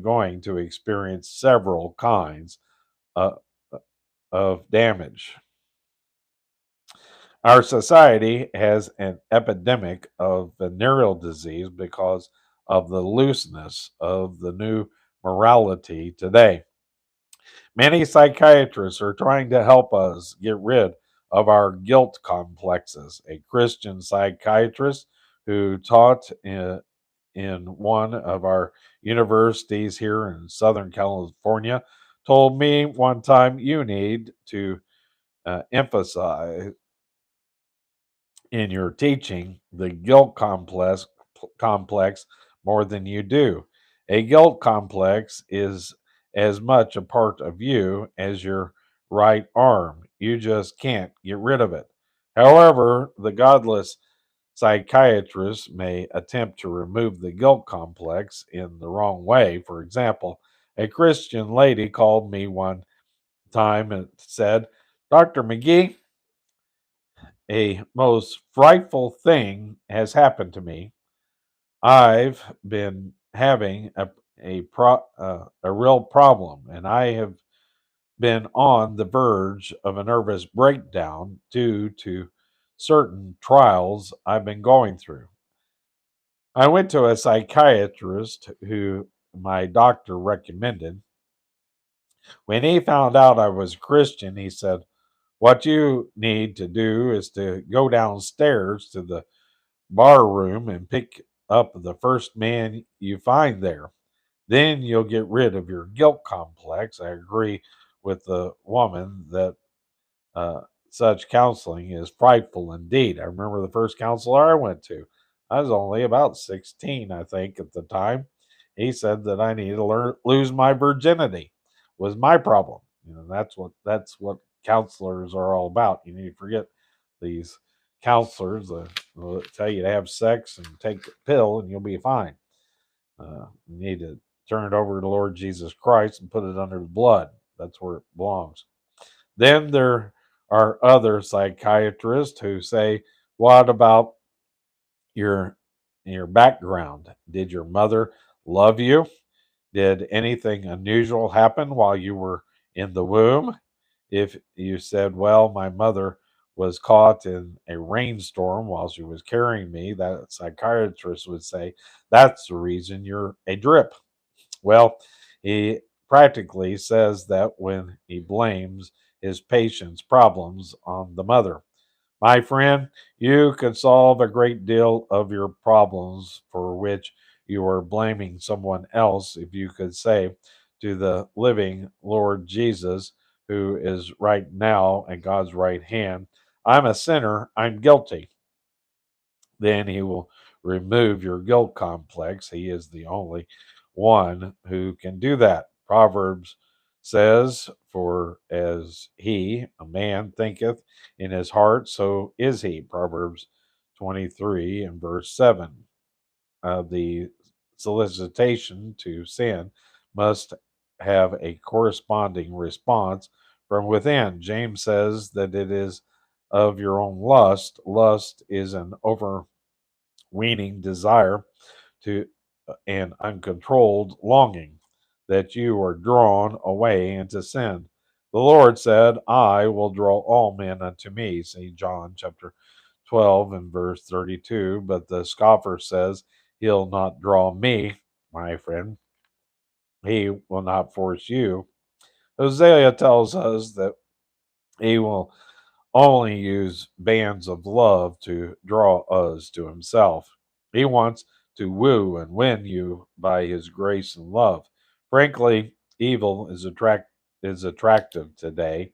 going to experience several kinds uh, of damage. Our society has an epidemic of venereal disease because of the looseness of the new morality today. Many psychiatrists are trying to help us get rid of our guilt complexes. A Christian psychiatrist who taught in one of our universities here in Southern California told me one time, you need to emphasize in your teaching the guilt complex more than you do. A guilt complex is as much a part of you as your right arm. You just can't get rid of it. However, the godless psychiatrist may attempt to remove the guilt complex in the wrong way. For example, a Christian lady called me one time and said, Dr. McGee, a most frightful thing has happened to me. I've been having a real problem, and I have been on the verge of a nervous breakdown due to certain trials I've been going through. I went to a psychiatrist who my doctor recommended. When he found out I was a Christian, he said, what you need to do is to go downstairs to the bar room and pick up the first man you find there. Then you'll get rid of your guilt complex. I agree with the woman that uh, such counseling is frightful indeed. I remember the first counselor I went to. I was only about 16, I think, at the time. He said that I needed to lose my virginity was my problem. That's what counselors are all about. You need to forget these counselors will tell you to have sex and take the pill and you'll be fine. You need to turn it over to Lord Jesus Christ and put it under the blood. That's where it belongs. Then there are other psychiatrists who say, "What about your your background? Did your mother love you? Did anything unusual happen while you were in the womb?" If you said, "Well, my mother was caught in a rainstorm while she was carrying me," that psychiatrist would say, "That's the reason you're a drip." Well, he practically says that when he blames his patient's problems on the mother. My friend, you could solve a great deal of your problems for which you are blaming someone else if you could say to the living Lord Jesus, who is right now at God's right hand, I'm a sinner, I'm guilty. Then he will remove your guilt complex. He is the only one who can do that. Proverbs says, for as he, a man, thinketh in his heart, so is he. Proverbs 23 and verse 7. The solicitation to sin must have a corresponding response from within. James says that it is of your own lust. Lust is an overweening desire to an uncontrolled longing that you are drawn away into sin. The Lord said, I will draw all men unto me. See John chapter 12 and verse 32. But the scoffer says, he'll not draw me, my friend. He will not force you. Hosea tells us that he will only use bands of love to draw us to himself. He wants to woo and win you by his grace and love. Frankly, evil is attractive today.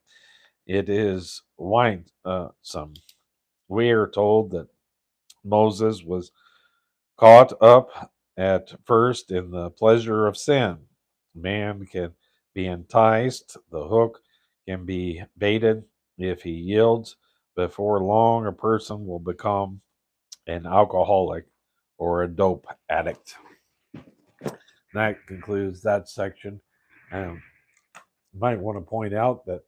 It is winsome. We are told that Moses was caught up at first in the pleasure of sin. Man can be enticed, the hook can be baited if he yields. Before long, a person will become an alcoholic or a dope addict. That concludes that section. You might want to point out that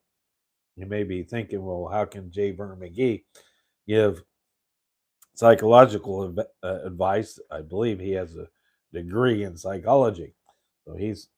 you may be thinking, well, how can J. Vernon McGee give psychological advice? I believe he has a degree in psychology. So he's